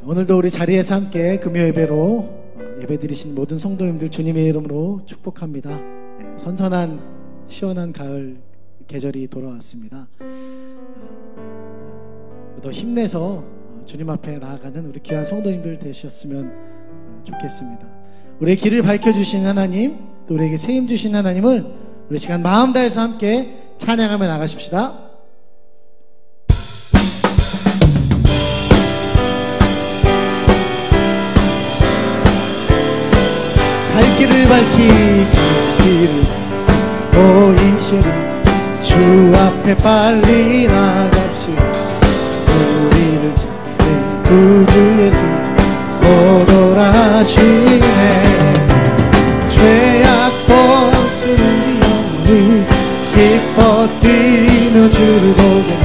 오늘도 우리 자리에서 함께 금요 예배로 예배드리신 모든 성도님들 주님의 이름으로 축복합니다. 선선한 시원한 가을 계절이 돌아왔습니다. 더 힘내서 주님 앞에 나아가는 우리 귀한 성도님들 되셨으면 좋겠습니다. 우리의 길을 밝혀주신 하나님, 또 우리에게 세임 주신 하나님을 우리 시간 마음 다해서 함께 찬양하며 나가십시다. 갈 길을 밝히기를 보이시는 주 앞에 빨리 나갑시다. 우리를 찾는 구주 예수 오돌아시네. 죄악 벗은 영혼이 기뻐 뛰며 주를 보겠네.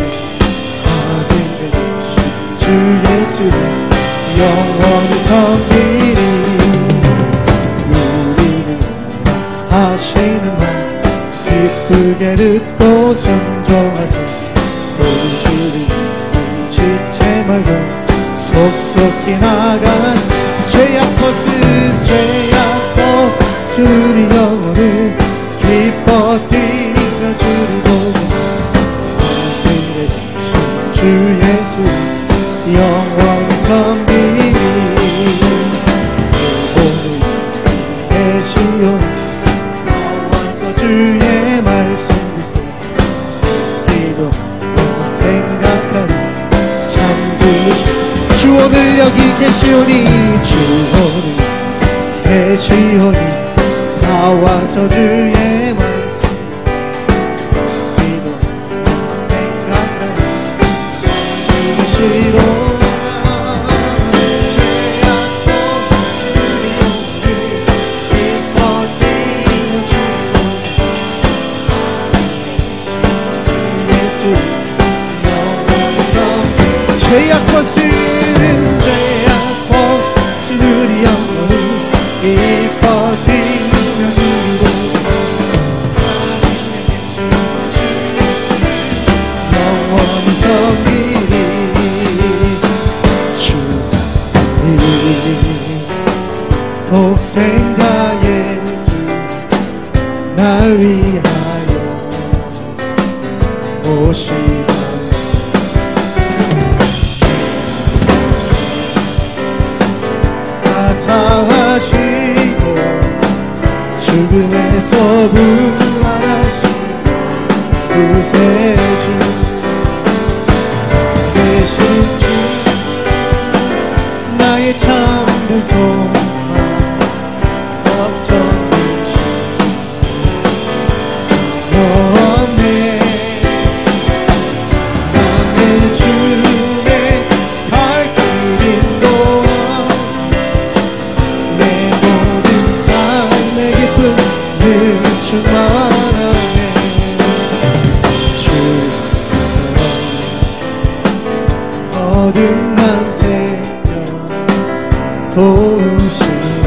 하늘에 계신 주 예수를 영원히 섬기리. 하시는 말 기쁘게 듣고 순종하세. 우리 주님 지체 말고 속속히 나가세. 죄악 벗은 우리 영혼은 기뻐 뛰며 주를 보고 하늘에 계신 주 예수 영원히 섬기리. 오늘 계시오 주의 말씀 듣세. 기도 생각하니 참 좋으시오. 주 오늘 여기 계시오니 주 오늘 계시오니 나와서 주의 말씀 기도 생각하니 참 좋으시오. 죄악 벗은 우리 영혼을 기뻐 뛰며 주로 영원히 섬기리. 주님 독생자 예수 날 위하여 오시고 사하시고 죽음에서 부활하신 구세주 살아계신 주 나의 참된 소망 걱정이신 없네. 사랑의 주의 발길인 동안 충만하네. 주의 사랑 어둠난 생명 도우시네.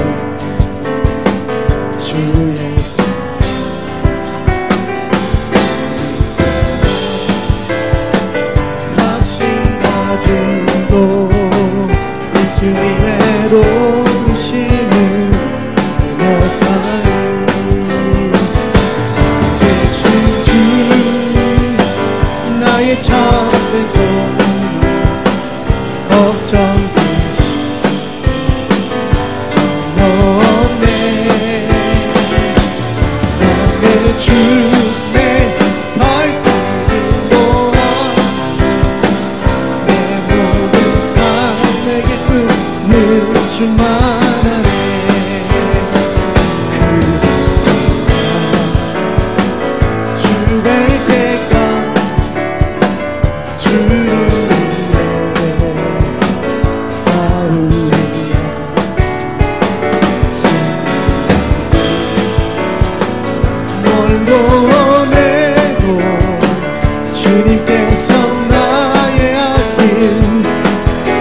주의 확신 가지고 예수님의 도우심을 믿으며 살리. 나의 참된 소망 걱정 전혀 없네. 사랑의 주내 발길인 동안 내 모든 삶의 기쁨을 충만하네.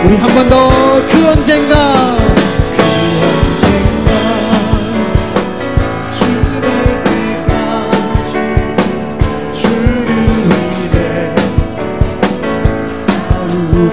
우리 한 번 더 그 언젠가 주될 때까지 주를 위해 싸우리.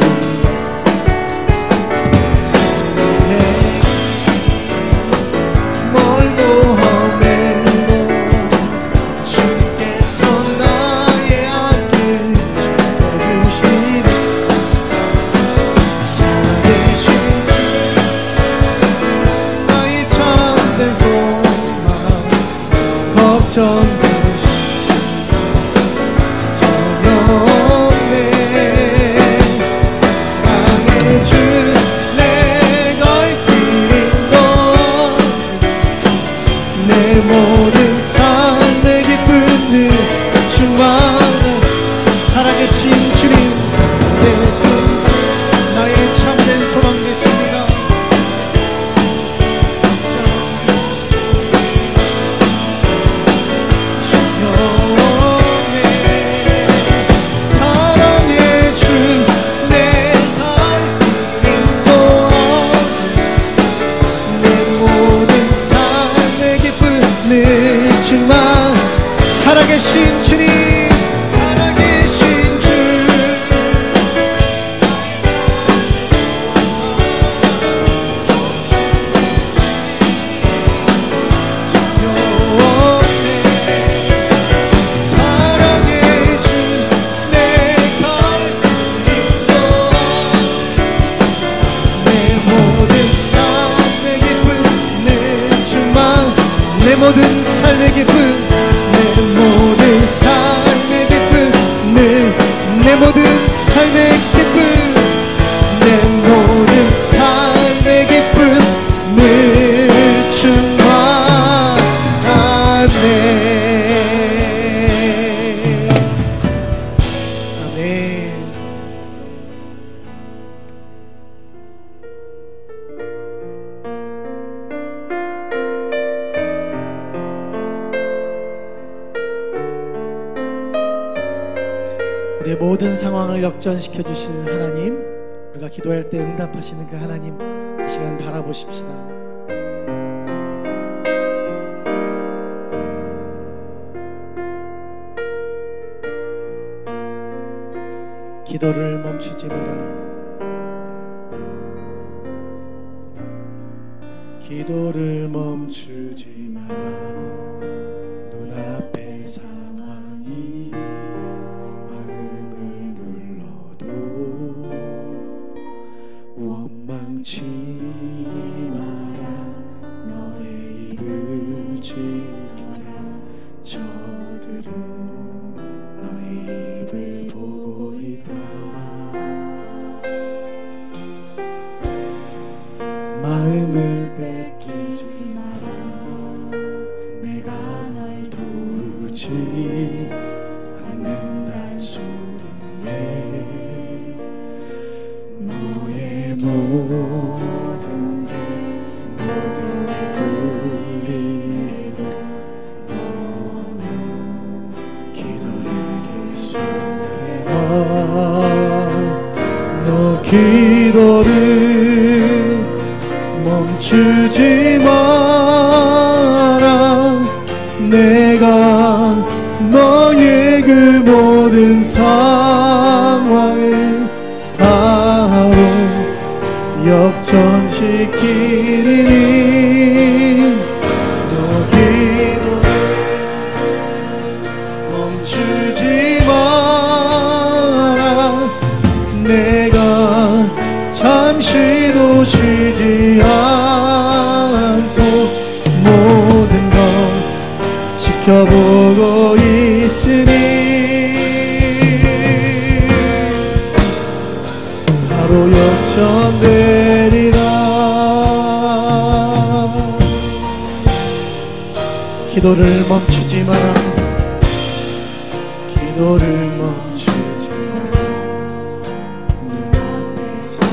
모든 삶의 기쁨, 내 모든 삶의 기쁨, 내 모든 삶의 기쁨, 내 모든 삶의 기쁨 늘 충만하네. 아멘. 우리의 모든 상황을 역전시켜 주시는 하나님, 우리가 기도할 때 응답하시는 그 하나님, 이 시간 바라보십시다. 기도를 멈추지 마라. 기도를 멈추지 마라. 눈앞의 상황이 마음을 눌러도 원망치 마라. 너의 입을 지켜라. 저들은 너의 입을 보고 있다. 마음을 뺏기지 마라. 내가 널 도우지 않는다는 소리에 너의 모든 게 굴리도 너는 기도를 계속해라. 너 기도를 멈추지 마라. 내가 너의 그 모든 상황을 바로 역전시키리니 너 기도를 멈추지 마라. 내가 잠시도 쉬지 않고 모든 걸 지켜보고 있으니 바로 역전되리라. 기도를 멈추지 마라. 기도를 멈추지 마라. 눈앞에서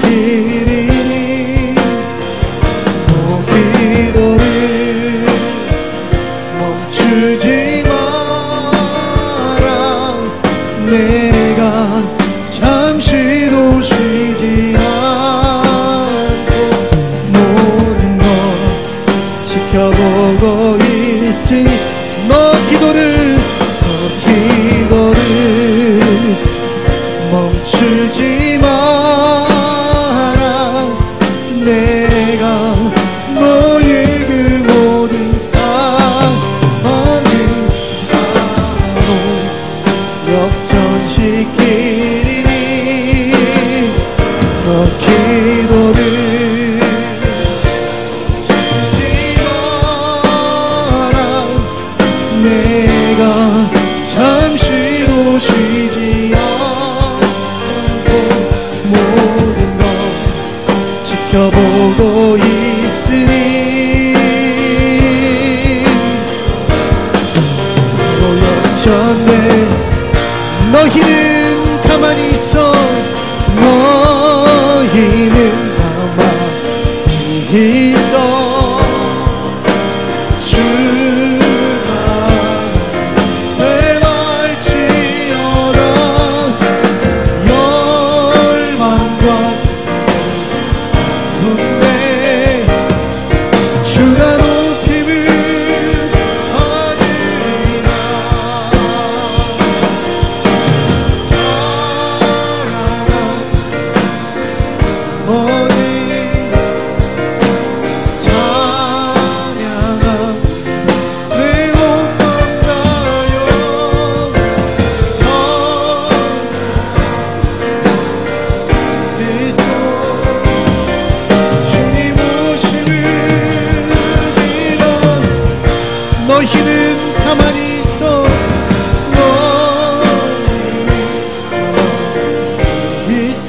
역전시키리니 너 기도를 멈추지 마라. 내가 잠시도 쉬지 않고 모든 걸 지켜보고 있으니 너 기도를 멈추지 마라. 내가 너의 그 모든 상황을 바로 역전시키리니 너 기도를 멈추지 마라. 내가 잠시도 쉬지 않고 모든 너희는 가만히 있어. 너희는 가만히 있어. 주가 되말지어다. 열방과 눈매 주가 높임을 받으리라. 사랑하오니 찬양함 내 온 맘 다하여 선에서 주님 오심을 기다려. 너희는 가만히 있어. 너희는 가만히 있어.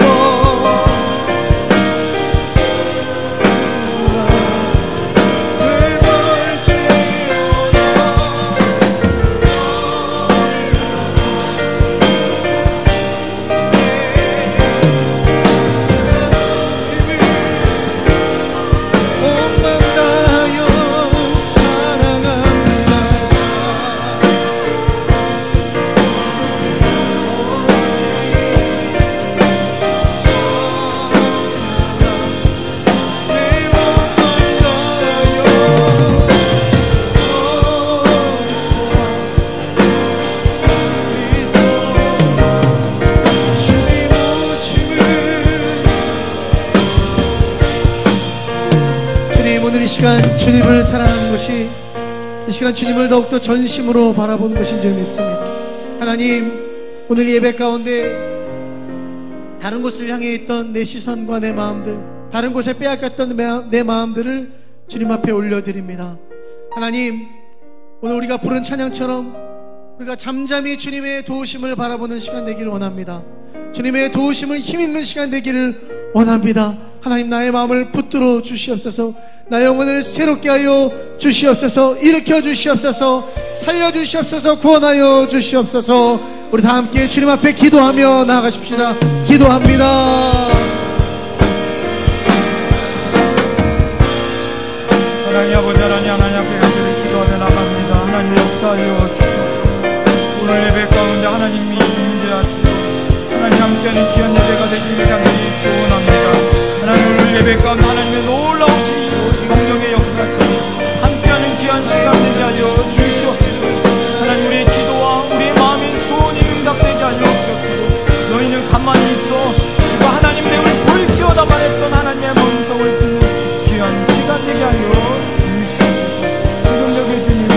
온맘 다하여 사랑합니다. 내 온맘 다하여 주님 오심을. 주님, 오늘 이 시간 주님을 사랑하는 것이, 이 시간 주님을 더욱더 전심으로 바라보는 것인 줄 믿습니다. 하나님, 오늘 예배 가운데 다른 곳을 향해 있던 내 시선과 내 마음들, 다른 곳에 빼앗겼던 내 마음들을 주님 앞에 올려드립니다. 하나님, 오늘 우리가 부른 찬양처럼 우리가 잠잠히 주님의 도우심을 바라보는 시간 되기를 원합니다. 주님의 도우심을 힘있는 시간 되기를 원합니다. 하나님, 나의 마음을 붙들어 주시옵소서. 나의 영혼을 새롭게 하여 주시옵소서. 일으켜 주시옵소서. 살려 주시옵소서. 구원하여 주시옵소서. 우리 다 함께 주님 앞에 기도하며 나아가십시다. 기도합니다. 사랑의 아버지 하나님, 하나님 앞에 간절히 기도하며 나갑니다. 하나님 역사하여 주시옵소서. 오늘 예배 가운데 하나님이 임재하시고 하나님 함께하는 귀한 예배가 되기를 간절히 소원합니다. 하나님, 오늘 예배 가운데 하나님의 놀라우신 성령의 역사하시고 함께하는 귀한 시간 되게 하여 주시옵소서. 하나님, 우리의 기도와 우리의 마음의 소원이 응답되게 하여 주시옵소서. 너희는 가만히 있어 주가 하나님 됨을 보일지어다 말했던 하나님의 음성을 듣는 귀한 시간 되게 하여 주시옵소서. 기동력의 주님을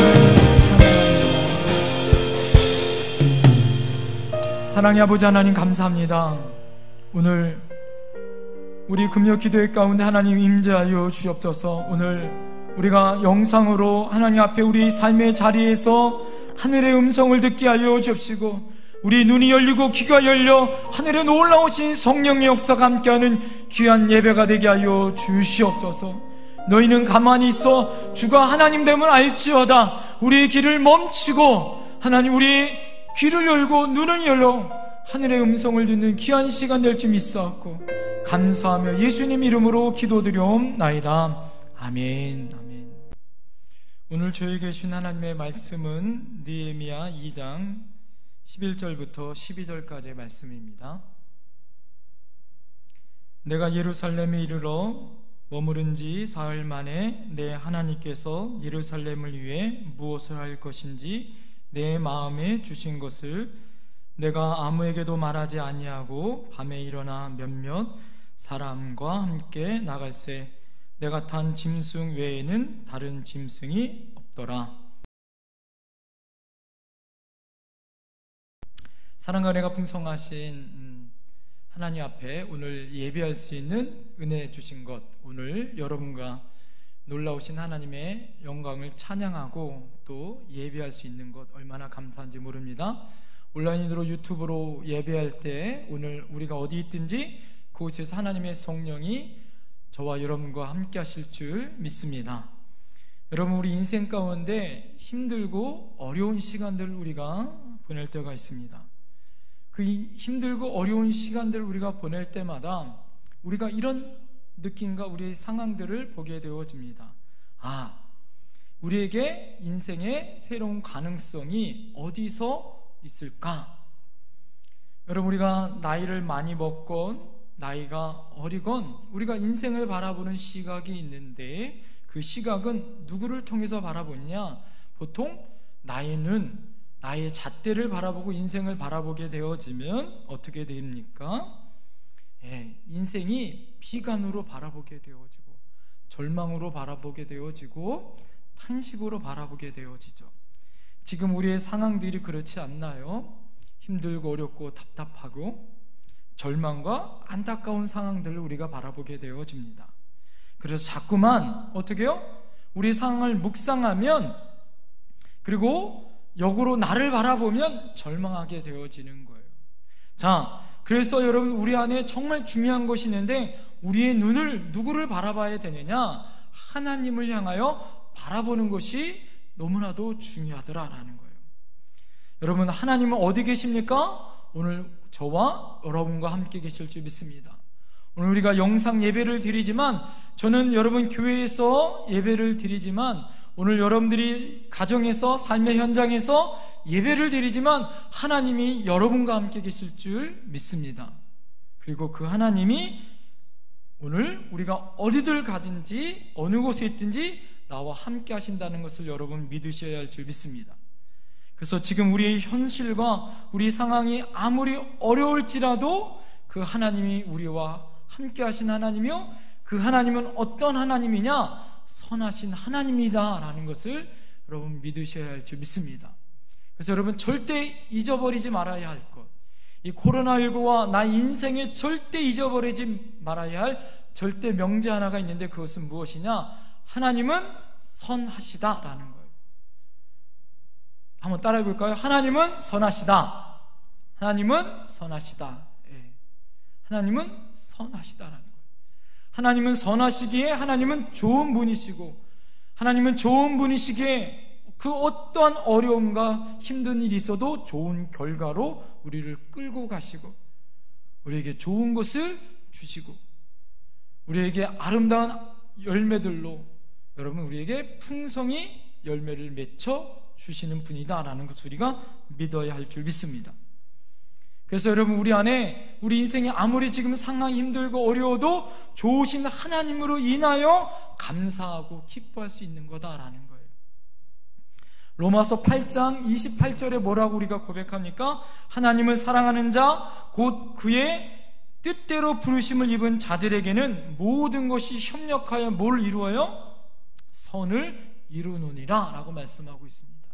사랑합니다. 사랑의 아버지 하나님, 감사합니다. 오늘 우리 금요 기도회 가운데 하나님 임재하여 주옵소서. 오늘 우리가 영상으로 하나님 앞에 우리 삶의 자리에서 하늘의 음성을 듣게 하여 주옵시고, 우리 눈이 열리고 귀가 열려 하늘에 놀라우신 성령의 역사가 함께하는 귀한 예배가 되게 하여 주시옵소서. 너희는 가만히 있어 주가 하나님 됨을 알지어다. 우리의 길을 멈추고 하나님, 우리 귀를 열고 눈을 열어 하늘의 음성을 듣는 귀한 시간 될 줄 믿사옵고 감사하며 예수님 이름으로 기도드리옵나이다. 아멘. 아멘. 오늘 저에게 주신 하나님의 말씀은 느헤미야 2장 11절부터 12절까지의 말씀입니다. 내가 예루살렘에 이르러 머무른 지 사흘 만에 내 하나님께서 예루살렘을 위해 무엇을 할 것인지 내 마음에 주신 것을 내가 아무에게도 말하지 아니하고 밤에 일어나 몇몇 사람과 함께 나갈새 내가 탄 짐승 외에는 다른 짐승이 없더라. 사랑과 은혜가 풍성하신 하나님 앞에 오늘 예배할 수 있는 은혜 주신 것, 오늘 여러분과 놀라우신 하나님의 영광을 찬양하고 또 예배할 수 있는 것 얼마나 감사한지 모릅니다. 온라인으로 유튜브로 예배할 때 오늘 우리가 어디 있든지 그곳에서 하나님의 성령이 저와 여러분과 함께 하실 줄 믿습니다. 여러분, 우리 인생 가운데 힘들고 어려운 시간들을 우리가 보낼 때가 있습니다. 그 힘들고 어려운 시간들을 우리가 보낼 때마다 우리가 이런 느낌과 우리의 상황들을 보게 되어집니다. 우리에게 인생의 새로운 가능성이 어디서 있을까? 여러분, 우리가 나이를 많이 먹건 나이가 어리건 우리가 인생을 바라보는 시각이 있는데, 그 시각은 누구를 통해서 바라보느냐? 보통 나의 잣대를 바라보고 인생을 바라보게 되어지면 어떻게 됩니까? 인생이 비관으로 바라보게 되어지고, 절망으로 바라보게 되어지고, 탄식으로 바라보게 되어지죠. 지금 우리의 상황들이 그렇지 않나요? 힘들고 어렵고 답답하고 절망과 안타까운 상황들을 우리가 바라보게 되어집니다. 그래서 자꾸만 어떻게 해요? 우리 상황을 묵상하면, 그리고 역으로 나를 바라보면 절망하게 되어지는 거예요. 자, 그래서 여러분, 우리 안에 정말 중요한 것이 있는데, 우리의 눈을 누구를 바라봐야 되느냐? 하나님을 향하여 바라보는 것이 너무나도 중요하더라라는 거예요. 여러분, 하나님은 어디 계십니까? 오늘 저와 여러분과 함께 계실 줄 믿습니다. 오늘 우리가 영상 예배를 드리지만, 저는 여러분 교회에서 예배를 드리지만, 오늘 여러분들이 가정에서, 삶의 현장에서 예배를 드리지만, 하나님이 여러분과 함께 계실 줄 믿습니다. 그리고 그 하나님이 오늘 우리가 어디들 가든지 어느 곳에 있든지 나와 함께 하신다는 것을 여러분 믿으셔야 할 줄 믿습니다. 그래서 지금 우리의 현실과 우리 상황이 아무리 어려울지라도 그 하나님이 우리와 함께 하신 하나님이요, 그 하나님은 어떤 하나님이냐? 선하신 하나님이다 라는 것을 여러분 믿으셔야 할 줄 믿습니다. 그래서 여러분, 절대 잊어버리지 말아야 할 것, 이 코로나19와 나 인생에 절대 잊어버리지 말아야 할 절대 명제 하나가 있는데, 그것은 무엇이냐? 하나님은 선하시다 라는 거예요. 한번 따라해 볼까요? 하나님은 선하시다. 하나님은 선하시다. 하나님은 선하시다라는 거예요. 하나님은 선하시기에 하나님은 좋은 분이시고, 하나님은 좋은 분이시기에 그 어떠한 어려움과 힘든 일이 있어도 좋은 결과로 우리를 끌고 가시고, 우리에게 좋은 것을 주시고, 우리에게 아름다운 열매들로 여러분 우리에게 풍성히 열매를 맺혀 주시는 분이다라는 것을 우리가 믿어야 할 줄 믿습니다. 그래서 여러분, 우리 안에 우리 인생이 아무리 지금 상황이 힘들고 어려워도 좋으신 하나님으로 인하여 감사하고 기뻐할 수 있는 거다라는 거예요. 로마서 8장 28절에 뭐라고 우리가 고백합니까? 하나님을 사랑하는 자 곧 그의 뜻대로 부르심을 입은 자들에게는 모든 것이 협력하여 뭘 이루어요? 선을 이루느니라 라고 말씀하고 있습니다.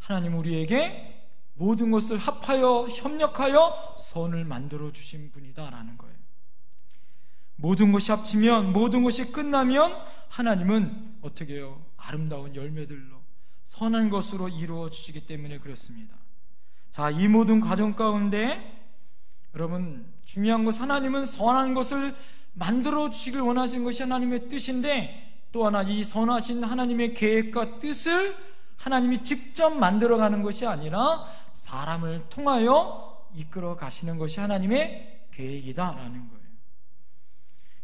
하나님 우리에게 모든 것을 합하여 협력하여 선을 만들어 주신 분이다 라는 거예요. 모든 것이 합치면, 모든 것이 끝나면 하나님은 어떻게 해요? 아름다운 열매들로 선한 것으로 이루어 주시기 때문에 그렇습니다. 자, 이 모든 과정 가운데 여러분, 중요한 것은 하나님은 선한 것을 만들어 주시길 원하시는 것이 하나님의 뜻인데, 또 하나 이 선하신 하나님의 계획과 뜻을 하나님이 직접 만들어가는 것이 아니라 사람을 통하여 이끌어 가시는 것이 하나님의 계획이다라는 거예요.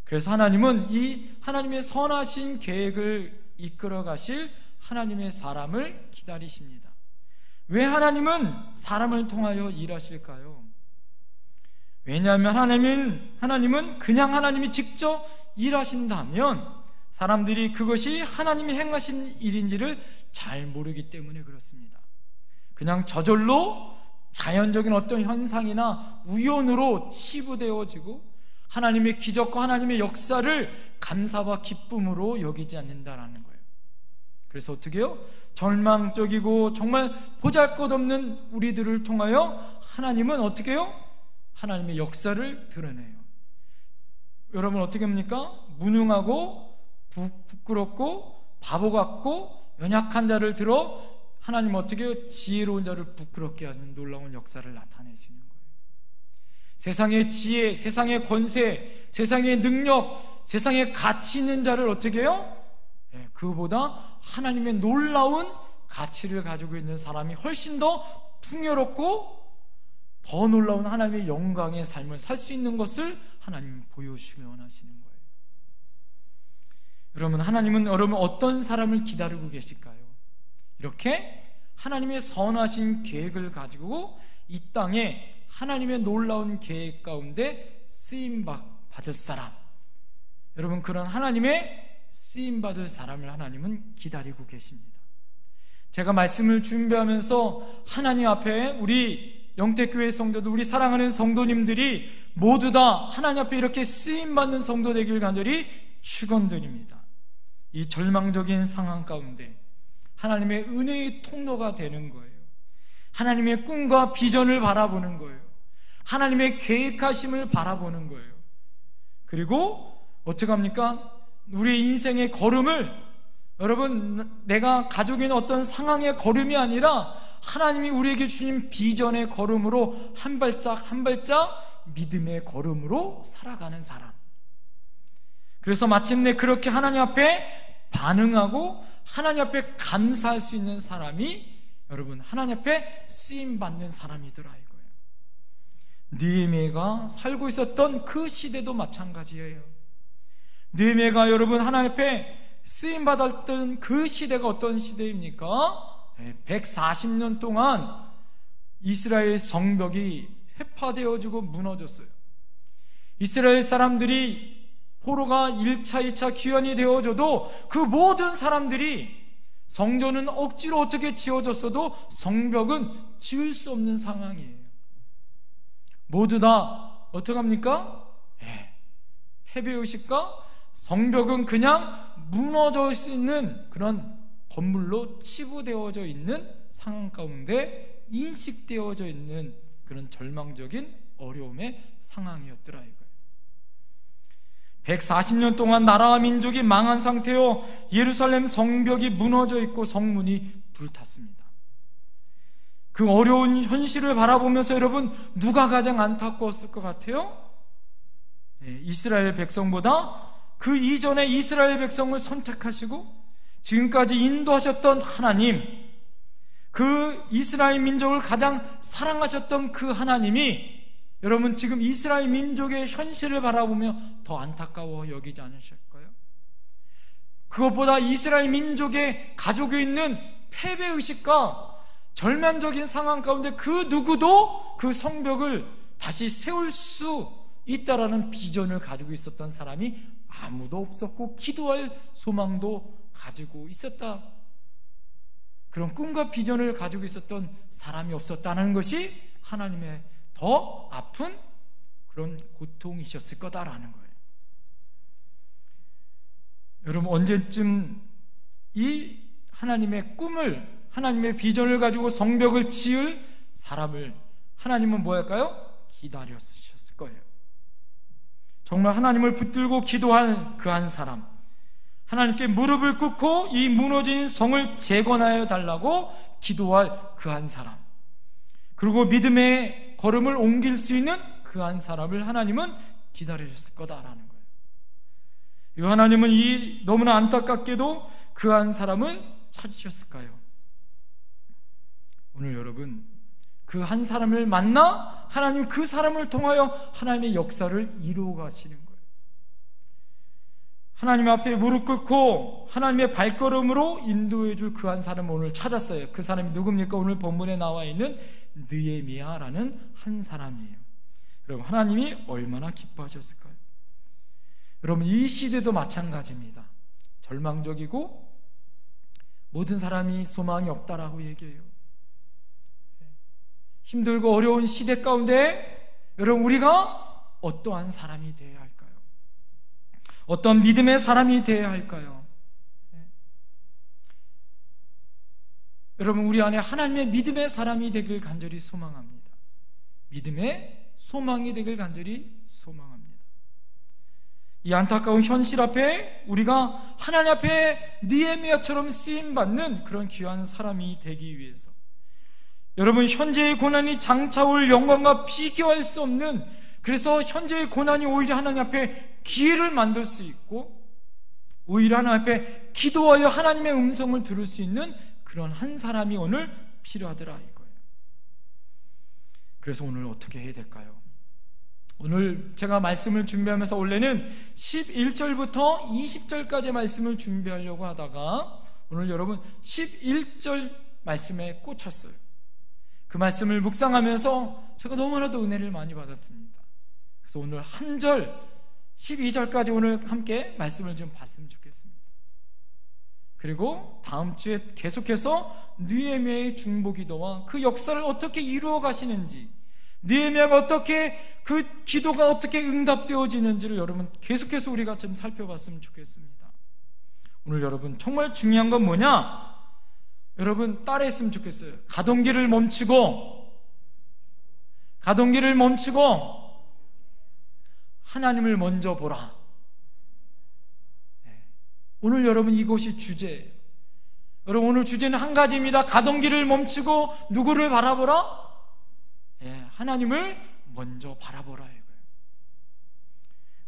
그래서 하나님은 이 하나님의 선하신 계획을 이끌어 가실 하나님의 사람을 기다리십니다. 왜 하나님은 사람을 통하여 일하실까요? 왜냐하면 하나님은 그냥 하나님이 직접 일하신다면 사람들이 그것이 하나님이 행하신 일인지를 잘 모르기 때문에 그렇습니다. 그냥 저절로 자연적인 어떤 현상이나 우연으로 치부되어지고 하나님의 기적과 하나님의 역사를 감사와 기쁨으로 여기지 않는다라는 거예요. 그래서 어떻게 해요? 절망적이고 정말 보잘것없는 우리들을 통하여 하나님은 어떻게 해요? 하나님의 역사를 드러내요. 여러분 어떻게 합니까? 무능하고 부끄럽고 바보 같고 연약한 자를 들어 하나님 어떻게 해요? 지혜로운 자를 부끄럽게 하는 놀라운 역사를 나타내시는 거예요. 세상의 지혜, 세상의 권세, 세상의 능력, 세상의 가치 있는 자를 어떻게 해요? 그보다 하나님의 놀라운 가치를 가지고 있는 사람이 훨씬 더 풍요롭고 더 놀라운 하나님의 영광의 삶을 살 수 있는 것을 하나님은 보여주시기 원하시는 거예요. 여러분, 하나님은 여러분 어떤 사람을 기다리고 계실까요? 이렇게 하나님의 선하신 계획을 가지고 이 땅에 하나님의 놀라운 계획 가운데 쓰임받을 사람, 여러분 그런 하나님의 쓰임받을 사람을 하나님은 기다리고 계십니다. 제가 말씀을 준비하면서 하나님 앞에 우리 영택교회 성도들, 우리 사랑하는 성도님들이 모두 다 하나님 앞에 이렇게 쓰임받는 성도 되길 간절히 축원드립니다. 이 절망적인 상황 가운데 하나님의 은혜의 통로가 되는 거예요. 하나님의 꿈과 비전을 바라보는 거예요. 하나님의 계획하심을 바라보는 거예요. 그리고 어떻게 합니까? 우리 인생의 걸음을, 여러분, 내가 가지고 있는 어떤 상황의 걸음이 아니라 하나님이 우리에게 주신 비전의 걸음으로 한 발짝 한 발짝 믿음의 걸음으로 살아가는 사람. 그래서 마침내 그렇게 하나님 앞에 반응하고 하나님 앞에 감사할 수 있는 사람이 여러분 하나님 앞에 쓰임받는 사람이더라 이거예요. 느헤미야가 살고 있었던 그 시대도 마찬가지예요. 느헤미야가 여러분 하나님 앞에 쓰임받았던 그 시대가 어떤 시대입니까? 140년 동안 이스라엘 성벽이 회파되어지고 무너졌어요. 이스라엘 사람들이 포로가 1차, 2차 귀환이 되어져도 그 모든 사람들이 성전은 억지로 어떻게 지어졌어도 성벽은 지을 수 없는 상황이에요. 모두 다 어떻게 합니까? 패배의식과 성벽은 그냥 무너질 수 있는 그런 건물로 치부되어져 있는 상황 가운데 인식되어져 있는 그런 절망적인 어려움의 상황이었더라 이거예요. 140년 동안 나라와 민족이 망한 상태요, 예루살렘 성벽이 무너져 있고 성문이 불탔습니다. 그 어려운 현실을 바라보면서 여러분 누가 가장 안타까웠을 것 같아요? 이스라엘 백성보다 그 이전에 이스라엘 백성을 선택하시고 지금까지 인도하셨던 하나님, 그 이스라엘 민족을 가장 사랑하셨던 그 하나님이 여러분 지금 이스라엘 민족의 현실을 바라보며 더 안타까워 여기지 않으실까요? 그것보다 이스라엘 민족의 가지고 있는 패배의식과 절망적인 상황 가운데 그 누구도 그 성벽을 다시 세울 수 있다라는 비전을 가지고 있었던 사람이 아무도 없었고 기도할 소망도 가지고 있었다. 그런 꿈과 비전을 가지고 있었던 사람이 없었다는 것이 하나님의 더 아픈 그런 고통이셨을 거다라는 거예요. 여러분 언제쯤 이 하나님의 꿈을, 하나님의 비전을 가지고 성벽을 지을 사람을 하나님은 뭐 할까요? 기다렸으셨을 거예요. 정말 하나님을 붙들고 기도할 그 한 사람, 하나님께 무릎을 꿇고 이 무너진 성을 재건하여 달라고 기도할 그 한 사람, 그리고 믿음의 걸음을 옮길 수 있는 그 한 사람을 하나님은 기다리셨을 거다라는 거예요. 이 하나님은 이 너무나 안타깝게도 그 한 사람을 찾으셨을까요? 오늘 여러분 그 한 사람을 만나 하나님 그 사람을 통하여 하나님의 역사를 이루어 가시는 거예요. 하나님 앞에 무릎 꿇고 하나님의 발걸음으로 인도해 줄 그 한 사람을 오늘 찾았어요. 그 사람이 누굽니까? 오늘 본문에 나와 있는 느헤미야라는 한 사람이에요. 여러분 하나님이 얼마나 기뻐하셨을까요? 여러분 이 시대도 마찬가지입니다. 절망적이고 모든 사람이 소망이 없다라고 얘기해요. 힘들고 어려운 시대 가운데 여러분 우리가 어떠한 사람이 되어야 할까요? 어떤 믿음의 사람이 되어야 할까요? 여러분 우리 안에 하나님의 믿음의 사람이 되길 간절히 소망합니다. 믿음의 소망이 되길 간절히 소망합니다. 이 안타까운 현실 앞에 우리가 하나님 앞에 느헤미야처럼 쓰임받는 그런 귀한 사람이 되기 위해서 여러분 현재의 고난이 장차올 영광과 비교할 수 없는, 그래서 현재의 고난이 오히려 하나님 앞에 기회를 만들 수 있고 오히려 하나님 앞에 기도하여 하나님의 음성을 들을 수 있는 그런 한 사람이 오늘 필요하더라 이거예요. 그래서 오늘 어떻게 해야 될까요? 오늘 제가 말씀을 준비하면서 원래는 11절부터 20절까지 말씀을 준비하려고 하다가 오늘 여러분 11절 말씀에 꽂혔어요. 그 말씀을 묵상하면서 제가 너무나도 은혜를 많이 받았습니다. 그래서 오늘 한 절 12절까지 오늘 함께 말씀을 좀 봤으면 좋겠습니다. 그리고 다음 주에 계속해서 느헤미야의 중보기도와 그 역사를 어떻게 이루어 가시는지, 느헤미야가 어떻게 그 기도가 어떻게 응답되어지는지를 여러분 계속해서 우리가 좀 살펴봤으면 좋겠습니다. 오늘 여러분 정말 중요한 건 뭐냐? 여러분 따라했으면 좋겠어요. 가던 길을 멈추고 하나님을 먼저 보라. 오늘 여러분 이것이 주제예요. 여러분 오늘 주제는 한 가지입니다. 가던 길을 멈추고 누구를 바라보라? 하나님을 먼저 바라보라 이거예요.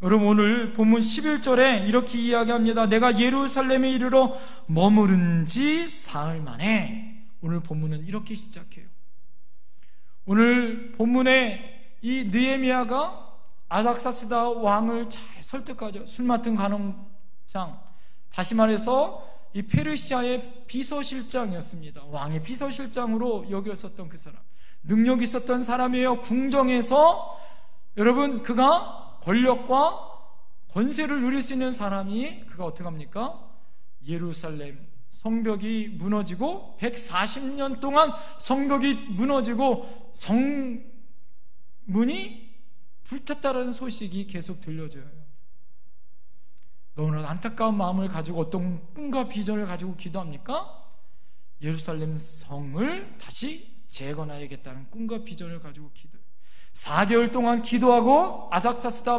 여러분 오늘 본문 11절에 이렇게 이야기합니다. 내가 예루살렘에 이르러 머무른 지 사흘 만에. 오늘 본문은 이렇게 시작해요. 오늘 본문에 이 느헤미야가 아닥사스다 왕을 잘 설득하죠. 술 맡은 간홍장, 다시 말해서 이 페르시아의 비서실장이었습니다. 왕의 비서실장으로 여겼었던 그 사람, 능력 있었던 사람이에요. 궁정에서 여러분 그가 권력과 권세를 누릴 수 있는 사람이 그가 어떻게 합니까? 예루살렘 성벽이 무너지고 140년 동안 성벽이 무너지고 성문이 불탔다는 소식이 계속 들려져요. 너무나 안타까운 마음을 가지고 어떤 꿈과 비전을 가지고 기도합니까? 예루살렘 성을 다시 재건하야겠다는 꿈과 비전을 가지고 기도해요. 4개월 동안 기도하고 아닥사스다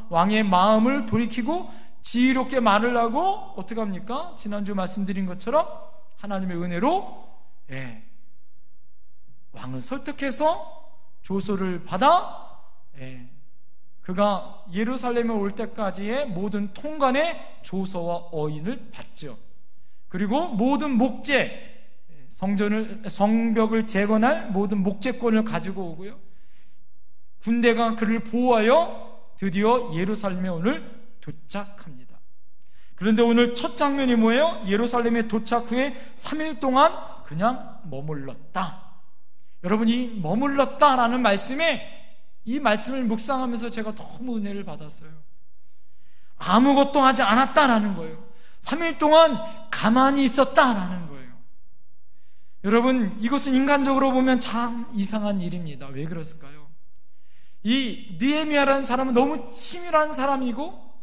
왕의 마음을 돌이키고 지혜롭게 말을 하고 어떻게 합니까? 지난주 말씀드린 것처럼 하나님의 은혜로 왕을 설득해서 조소를 받아 그가 예루살렘에 올 때까지의 모든 통관의 조서와 어인을 받죠. 그리고 모든 목재, 성벽을 재건할 모든 목재권을 가지고 오고요. 군대가 그를 보호하여 드디어 예루살렘에 오늘 도착합니다. 그런데 오늘 첫 장면이 뭐예요? 예루살렘에 도착 후에 3일 동안 그냥 머물렀다. 여러분 이 머물렀다라는 말씀에 이 말씀을 묵상하면서 제가 너무 은혜를 받았어요. 아무것도 하지 않았다라는 거예요. 3일 동안 가만히 있었다라는 거예요. 여러분 이것은 인간적으로 보면 참 이상한 일입니다. 왜 그랬을까요? 이 느헤미야라는 사람은 너무 치밀한 사람이고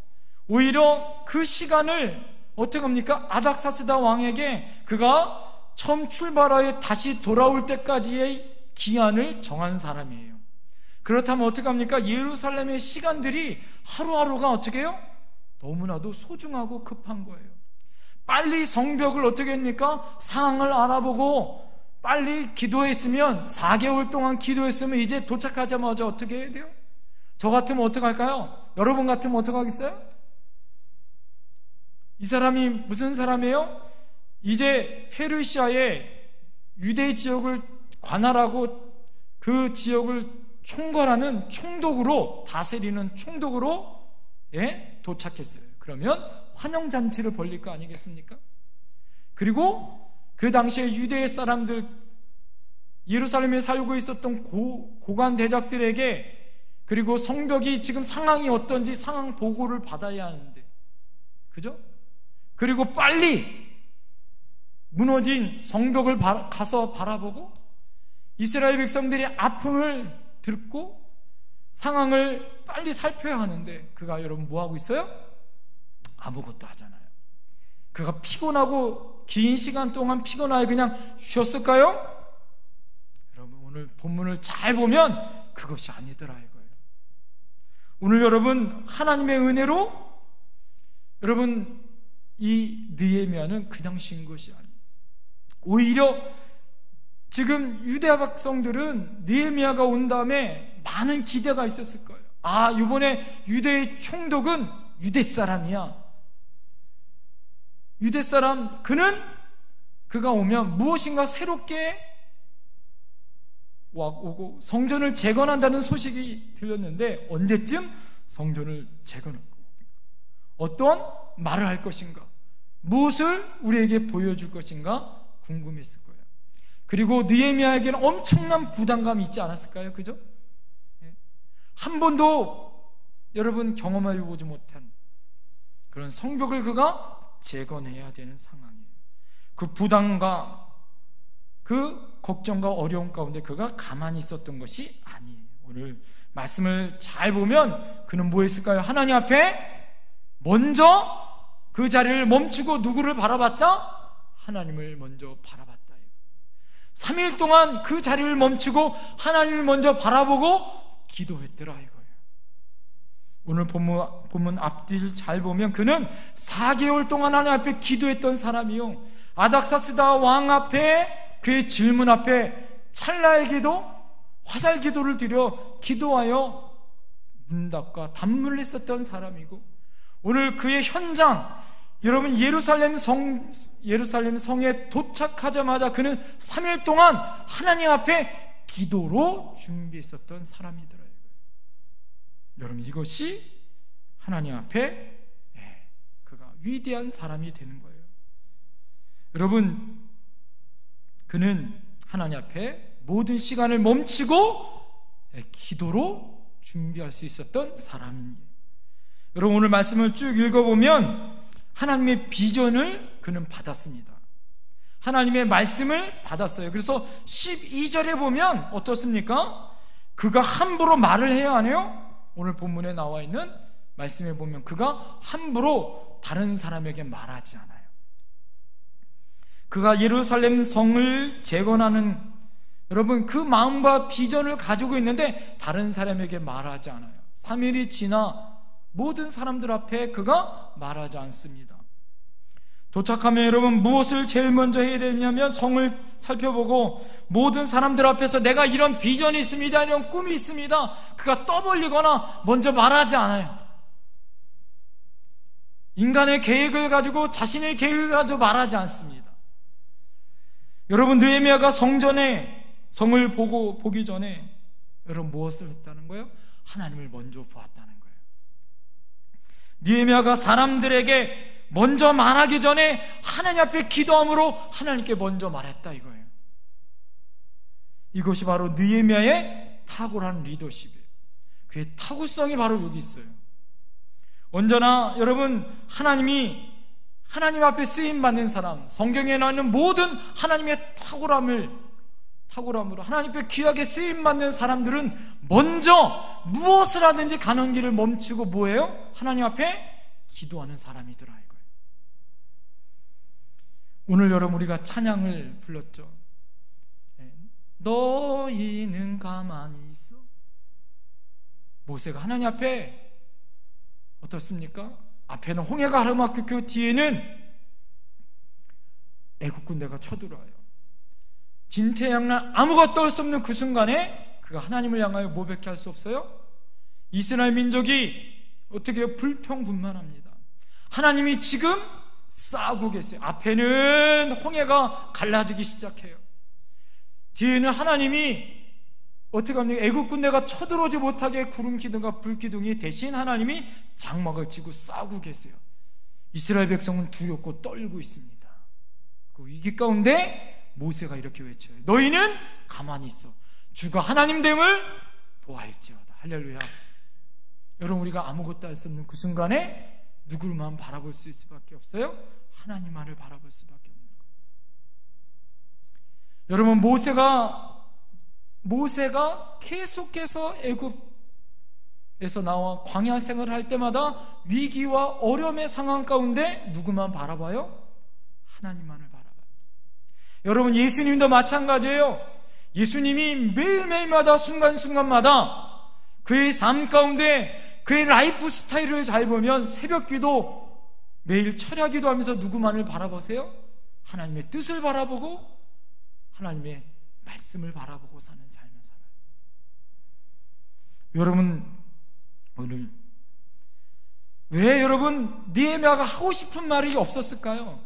오히려 그 시간을 어떻게 합니까? 아닥사스다 왕에게 그가 처음 출발하여 다시 돌아올 때까지의 기한을 정한 사람이에요. 그렇다면 어떻게 합니까? 예루살렘의 시간들이 하루하루가 어떻게 해요? 너무나도 소중하고 급한 거예요. 빨리 성벽을 어떻게 합니까? 상황을 알아보고 빨리 기도했으면 4개월 동안 기도했으면 이제 도착하자마자 어떻게 해야 돼요? 저 같으면 어떻게 할까요? 여러분 같으면 어떻게 하겠어요? 이 사람이 무슨 사람이에요? 이제 페르시아의 유대 지역을 관할하고 그 지역을 총괄하는 총독으로 다스리는 총독으로 도착했어요. 그러면 환영잔치를 벌릴 거 아니겠습니까? 그리고 그 당시에 유대의 사람들 예루살렘에 살고 있었던 고관 대작들에게 그리고 성벽이 지금 상황이 어떤지 상황 보고를 받아야 하는데 그죠? 그리고 빨리 무너진 성벽을 가서 바라보고 이스라엘 백성들이 아픔을 듣고 상황을 빨리 살펴야 하는데 그가 여러분 뭐하고 있어요? 아무것도 하잖아요. 그가 피곤하고 긴 시간 동안 피곤하게 그냥 쉬었을까요? 여러분 오늘 본문을 잘 보면 그것이 아니더라 이거예요. 오늘 여러분 하나님의 은혜로 여러분 이 느헤미야는 그냥 쉰 것이 아니에요. 오히려 지금 유대 백성들은 느헤미야가 온 다음에 많은 기대가 있었을 거예요. 아, 이번에 유대의 총독은 유대 사람이야. 유대 사람, 그가 오면 무엇인가 새롭게 오고 성전을 재건한다는 소식이 들렸는데 언제쯤 성전을 재건하고 어떤 말을 할 것인가, 무엇을 우리에게 보여줄 것인가 궁금했을 거예요. 그리고 느헤미야에게는 엄청난 부담감이 있지 않았을까요? 그죠? 한 번도 여러분 경험해 보지 못한 그런 성벽을 그가 재건해야 되는 상황이에요. 그 부담과 그 걱정과 어려움 가운데 그가 가만히 있었던 것이 아니에요. 오늘 말씀을 잘 보면 그는 뭐 했을까요? 하나님 앞에 먼저 그 자리를 멈추고 누구를 바라봤다? 하나님을 먼저 바라봤다. 3일 동안 그 자리를 멈추고 하나님을 먼저 바라보고 기도했더라 이거예요. 오늘 본문 앞뒤를 잘 보면 그는 4개월 동안 하나님 앞에 기도했던 사람이요, 아닥사스다 왕 앞에 그의 질문 앞에 찰나의 기도, 화살 기도를 드려 기도하여 문답과 단문을 했었던 사람이고, 오늘 그의 현장, 여러분 예루살렘 성에 도착하자마자 그는 3일 동안 하나님 앞에 기도로 준비했었던 사람이더라고요. 여러분 이것이 하나님 앞에 그가 위대한 사람이 되는 거예요. 여러분 그는 하나님 앞에 모든 시간을 멈추고 기도로 준비할 수 있었던 사람이에요. 여러분 오늘 말씀을 쭉 읽어보면 하나님의 비전을 그는 받았습니다. 하나님의 말씀을 받았어요. 그래서 12절에 보면 어떻습니까? 그가 함부로 말을 해야 하네요. 오늘 본문에 나와 있는 말씀에 보면 그가 함부로 다른 사람에게 말하지 않아요. 그가 예루살렘 성을 재건하는, 여러분 그 마음과 비전을 가지고 있는데 다른 사람에게 말하지 않아요. 3일이 지나 모든 사람들 앞에 그가 말하지 않습니다. 도착하면 여러분 무엇을 제일 먼저 해야 되냐면 성을 살펴보고 모든 사람들 앞에서 내가 이런 비전이 있습니다, 이런 꿈이 있습니다, 그가 떠벌리거나 먼저 말하지 않아요. 인간의 계획을 가지고 자신의 계획을 가지고 말하지 않습니다. 여러분 느헤미야가 성을 보기 전에 여러분 무엇을 했다는 거예요? 하나님을 먼저 보았다는 거예요. 느헤미야가 사람들에게 먼저 말하기 전에 하나님 앞에 기도함으로 하나님께 먼저 말했다 이거예요. 이것이 바로 느헤미야의 탁월한 리더십이에요. 그의 탁월성이 바로 여기 있어요. 언제나 여러분 하나님 앞에 쓰임받는 사람, 성경에 나오는 모든 하나님의 탁월함으로 하나님 앞에 귀하게 쓰임받는 사람들은 먼저 무엇을 하든지 가는 길을 멈추고 뭐예요? 하나님 앞에 기도하는 사람이더라 이거예요. 오늘 여러분 우리가 찬양을 불렀죠. 너희는 가만히 있어. 모세가 하나님 앞에 어떻습니까? 앞에는 홍해가 가르막히고 그 뒤에는 애국 군대가 쳐들어와요. 진퇴양난 아무것도 할 수 없는 그 순간에 그가 하나님을 향하여 뭐밖에 할 수 없어요? 이스라엘 민족이 어떻게 해요? 불평분만합니다. 하나님이 지금 싸우고 계세요. 앞에는 홍해가 갈라지기 시작해요. 뒤에는 하나님이 어떻게 합니까? 애국 군대가 쳐들어오지 못하게 구름 기둥과 불 기둥이 대신 하나님이 장막을 치고 싸우고 계세요. 이스라엘 백성은 두렵고 떨고 있습니다. 그 위기 가운데 모세가 이렇게 외쳐요. 너희는 가만히 있어. 주가 하나님됨을 보아할지어다. 할렐루야. 여러분 우리가 아무것도 할 수 없는 그 순간에 누구만 바라볼 수 있을 수밖에 없어요? 하나님만을 바라볼 수밖에 없는 거예요. 여러분 모세가 계속해서 애굽에서 나와 광야 생활을 할 때마다 위기와 어려움의 상황 가운데 누구만 바라봐요? 하나님만을 바라봐요. 여러분 예수님도 마찬가지예요. 예수님이 매일매일마다 순간순간마다 그의 삶 가운데 그의 라이프 스타일을 잘 보면 새벽기도 매일 철야기도 하면서 누구만을 바라보세요? 하나님의 뜻을 바라보고 하나님의 말씀을 바라보고 사는 삶을 살아요. 여러분 오늘 왜 여러분 느헤미야가 하고 싶은 말이 없었을까요?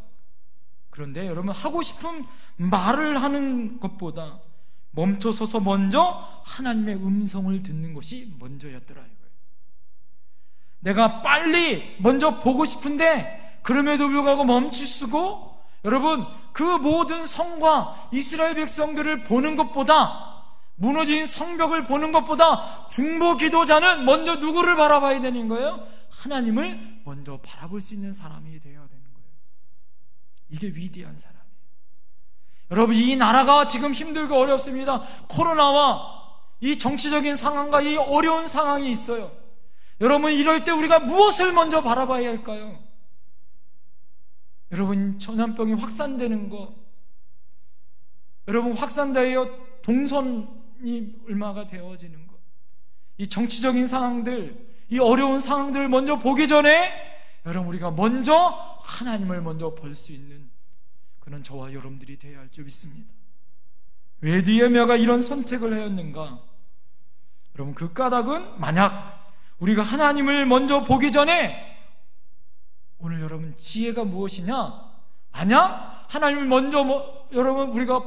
그런데 여러분 하고 싶은 말을 하는 것보다 멈춰서서 먼저 하나님의 음성을 듣는 것이 먼저였더라 이거예요. 내가 빨리 먼저 보고 싶은데 그럼에도 불구하고 멈추시고, 여러분, 그 모든 성과 이스라엘 백성들을 보는 것보다, 무너진 성벽을 보는 것보다 중보 기도자는 먼저 누구를 바라봐야 되는 거예요? 하나님을 먼저 바라볼 수 있는 사람이 되어야 되는 거예요. 이게 위대한 사람이에요. 여러분, 이 나라가 지금 힘들고 어렵습니다. 코로나와 이 정치적인 상황과 이 어려운 상황이 있어요. 여러분, 이럴 때 우리가 무엇을 먼저 바라봐야 할까요? 여러분, 전염병이 확산되는 거, 여러분, 확산되어 동선이 얼마가 되어지는 것, 이 정치적인 상황들, 이 어려운 상황들을 먼저 보기 전에 여러분, 우리가 먼저 하나님을 먼저 볼 수 있는 그런 저와 여러분들이 되어야 할 줄 믿습니다. 왜 느헤미야가 이런 선택을 하였는가? 여러분, 그 까닭은 만약 우리가 하나님을 먼저 보기 전에, 오늘 여러분 지혜가 무엇이냐? 만약 하나님을 먼저 여러분 우리가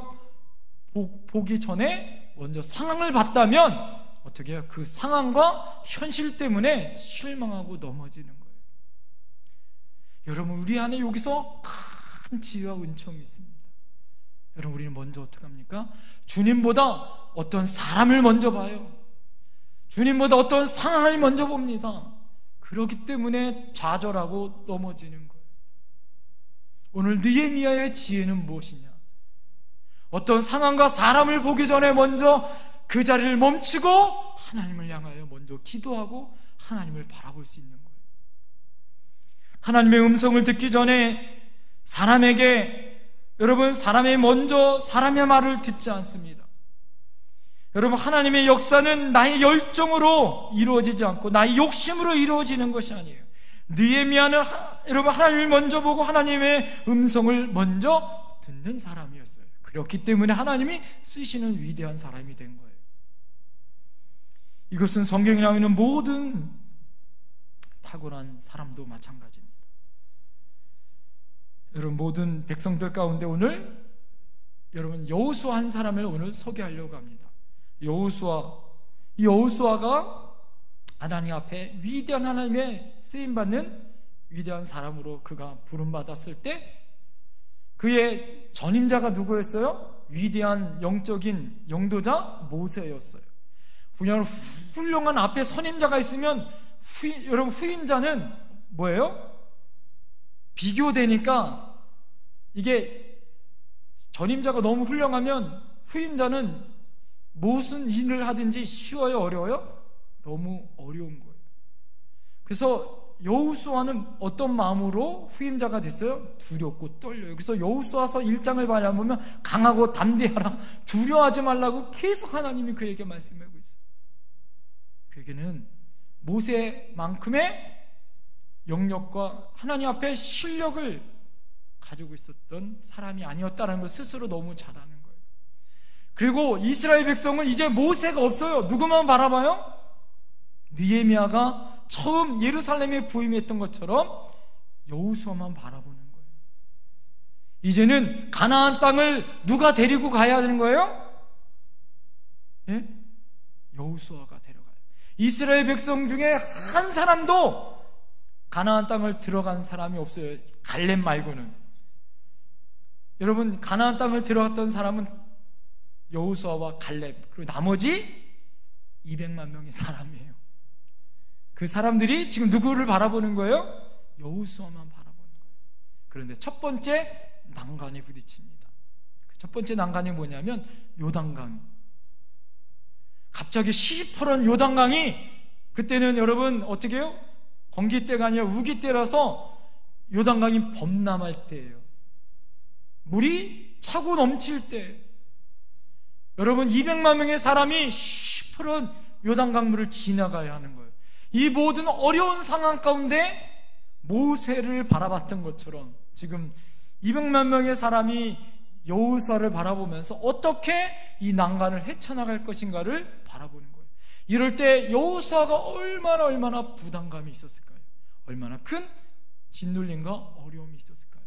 보기 전에 먼저 상황을 봤다면 어떻게 해요? 그 상황과 현실 때문에 실망하고 넘어지는 거예요. 여러분, 우리 안에 여기서 큰 지혜와 은총이 있습니다. 여러분, 우리는 먼저 어떻게 합니까? 주님보다 어떤 사람을 먼저 봐요. 주님보다 어떤 상황을 먼저 봅니다. 그렇기 때문에 좌절하고 넘어지는 거예요. 오늘 느헤미야의 지혜는 무엇이냐? 어떤 상황과 사람을 보기 전에 먼저 그 자리를 멈추고 하나님을 향하여 먼저 기도하고 하나님을 바라볼 수 있는 거예요. 하나님의 음성을 듣기 전에 여러분, 사람이 먼저 사람의 말을 듣지 않습니다. 여러분, 하나님의 역사는 나의 열정으로 이루어지지 않고 나의 욕심으로 이루어지는 것이 아니에요. 느헤미야는 여러분, 하나님을 먼저 보고 하나님의 음성을 먼저 듣는 사람이었어요. 그렇기 때문에 하나님이 쓰시는 위대한 사람이 된 거예요. 이것은 성경에 나오는 모든 탁월한 사람도 마찬가지입니다. 여러분, 모든 백성들 가운데 오늘 여러분 여호수아 한 사람을 오늘 소개하려고 합니다. 여호수아가 하나님 앞에 위대한 하나님의 쓰임받는 위대한 사람으로 그가 부름받았을 때 그의 전임자가 누구였어요? 위대한 영적인 영도자 모세였어요. 훌륭한 앞에 선임자가 있으면 여러분, 후임자는 뭐예요? 비교되니까, 이게 전임자가 너무 훌륭하면 후임자는 무슨 일을 하든지 쉬워요, 어려워요? 너무 어려운 거예요. 그래서 여호수아는 어떤 마음으로 후임자가 됐어요? 두렵고 떨려요. 그래서 여호수아서 1장을 보면 강하고 담대하라, 두려워하지 말라고 계속 하나님이 그에게 말씀하고 있어요. 그에게는 모세만큼의 영역과 하나님 앞에 실력을 가지고 있었던 사람이 아니었다는 걸 스스로 너무 잘 아는 거예요. 그리고 이스라엘 백성은 이제 모세가 없어요. 누구만 바라봐요? 느헤미야가 처음 예루살렘에 부임했던 것처럼 여호수아만 바라보는 거예요. 이제는 가나안 땅을 누가 데리고 가야 되는 거예요? 예? 여호수아가 데려가요. 이스라엘 백성 중에 한 사람도 가나안 땅을 들어간 사람이 없어요. 갈렙 말고는. 여러분, 가나안 땅을 들어갔던 사람은 여호수아와 갈렙, 그리고 나머지 200만 명의 사람이에요. 그 사람들이 지금 누구를 바라보는 거예요? 여호수아만 바라보는 거예요. 그런데 첫 번째 난간에 부딪힙니다. 그 첫 번째 난간이 뭐냐면 요단강. 갑자기 시퍼런 요단강이, 그때는 여러분 어떻게 해요? 건기때가 아니라 우기때라서 요단강이 범람할 때예요. 물이 차고 넘칠 때, 여러분 200만 명의 사람이 시퍼런 요단강물을 지나가야 하는 거예요. 이 모든 어려운 상황 가운데 모세를 바라봤던 것처럼 지금 200만 명의 사람이 여호수아를 바라보면서 어떻게 이 난간을 헤쳐나갈 것인가를 바라보는 거예요. 이럴 때 여호수아가 얼마나 부담감이 있었을까요? 얼마나 큰 짓눌림과 어려움이 있었을까요?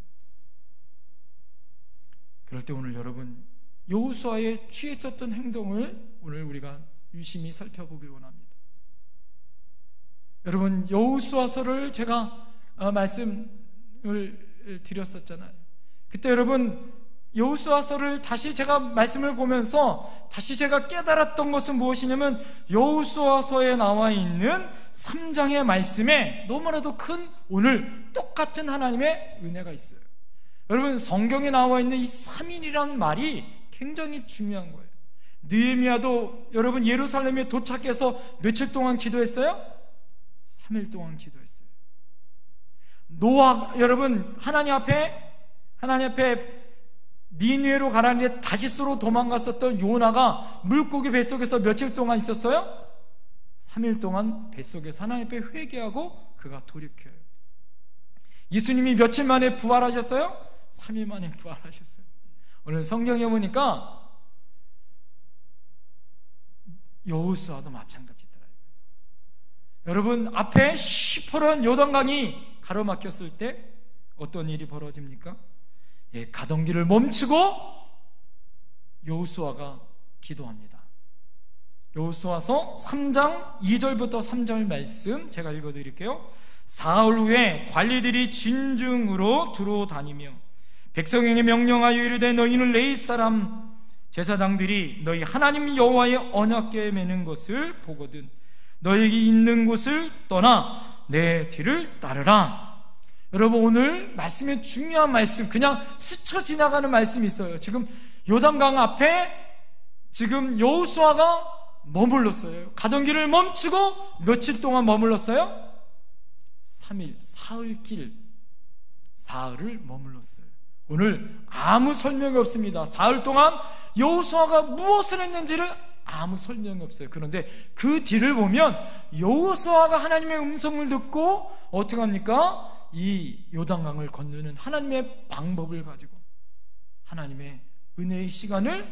그럴 때 오늘 여러분, 여호수아의 취했었던 행동을 오늘 우리가 유심히 살펴보길 원합니다. 여러분, 여호수아서를 제가 말씀을 드렸었잖아요. 그때 여러분, 여호수아서를 다시 제가 말씀을 보면서 다시 제가 깨달았던 것은 무엇이냐면, 여호수아서에 나와 있는 3장의 말씀에 너무나도 큰 오늘 똑같은 하나님의 은혜가 있어요. 여러분, 성경에 나와 있는 이 3일이라는 말이 굉장히 중요한 거예요. 느헤미야도 여러분 예루살렘에 도착해서 며칠 동안 기도했어요? 3일 동안 기도했어요. 노아, 여러분, 하나님 앞에 니느웨로 가라는데 다시스로 도망갔었던 요나가 물고기 뱃속에서 며칠 동안 있었어요? 3일 동안 뱃속에서 하나님 앞에 회개하고 그가 돌이켜요. 예수님이 며칠 만에 부활하셨어요? 3일 만에 부활하셨어요. 오늘 성경에 보니까 여호수아도 마찬가지더라고요. 여러분, 앞에 시퍼런 요단강이 가로막혔을 때 어떤 일이 벌어집니까? 가던 길을 멈추고 여호수아가 기도합니다. 여호수아서 3장 2절부터 3절 말씀 제가 읽어드릴게요. 사흘 후에 관리들이 진중으로 들어다니며 백성에게 명령하여 이르되, 너희는 레위 사람 제사장들이 너희 하나님 여호와의 언약궤에 매는 것을 보거든 너희에게 있는 곳을 떠나 내 뒤를 따르라. 여러분, 오늘 말씀의 중요한 말씀, 그냥 스쳐 지나가는 말씀이 있어요. 지금 요단강 앞에 지금 여호수아가 머물렀어요. 가던 길을 멈추고 며칠 동안 머물렀어요? 3일, 사흘을 머물렀어요. 오늘 아무 설명이 없습니다. 사흘 동안 여호수아가 무엇을 했는지를 아무 설명이 없어요. 그런데 그 뒤를 보면 여호수아가 하나님의 음성을 듣고 어떻게 합니까? 이 요단강을 건너는 하나님의 방법을 가지고 하나님의 은혜의 시간을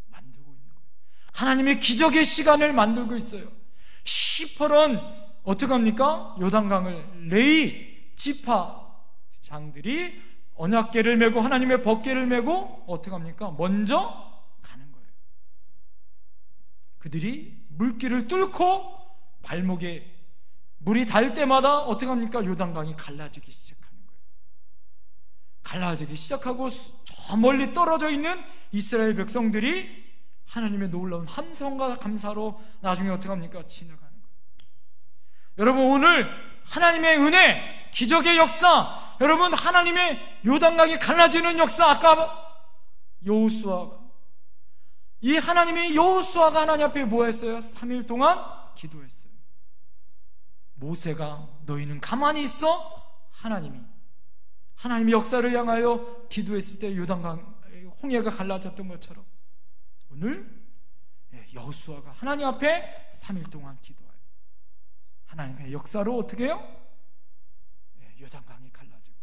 만들고 있는 거예요. 하나님의 기적의 시간을 만들고 있어요. 시퍼런 어떻게 합니까? 요단강을 레위 지파장들이 언약궤를 메고 하나님의 법궤를 메고 어떻게 합니까? 먼저 가는 거예요. 그들이 물길을 뚫고 발목에 물이 닿을 때마다 어떻게 합니까? 요단강이 갈라지기 시작하는 거예요. 갈라지기 시작하고 저 멀리 떨어져 있는 이스라엘 백성들이 하나님의 놀라운 함성과 감사로 나중에 어떻게 합니까? 지나가는 거예요. 여러분, 오늘 하나님의 은혜, 기적의 역사, 여러분, 하나님의 요단강이 갈라지는 역사, 아까 여호수아가, 이 하나님의 여호수아가 하나님 앞에 뭐 했어요? 3일 동안 기도했어요. 모세가 너희는 가만히 있어? 하나님의 역사를 향하여 기도했을 때 요단강 홍해가 갈라졌던 것처럼 오늘 여호수아가 하나님 앞에 3일 동안 기도해요. 하나님의 역사로 어떻게 해요? 요단강이 갈라지고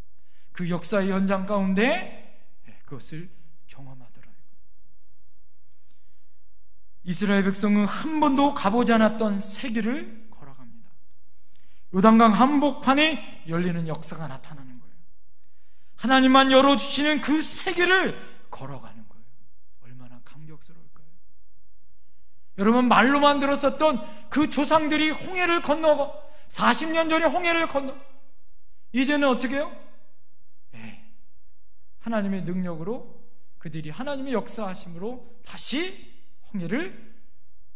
그 역사의 현장 가운데 그것을 경험하더라고요. 이스라엘 백성은 한 번도 가보지 않았던 세계를 걸어갑니다. 요단강 한복판에 열리는 역사가 나타나는 거예요. 하나님만 열어주시는 그 세계를 걸어가는 거예요. 얼마나 감격스러울까요? 여러분, 말로만 들었었던 그 조상들이 홍해를 건너 40년 전에 홍해를 건너 이제는 어떻게 해요? 하나님의 능력으로 그들이 하나님의 역사하심으로 다시 홍해를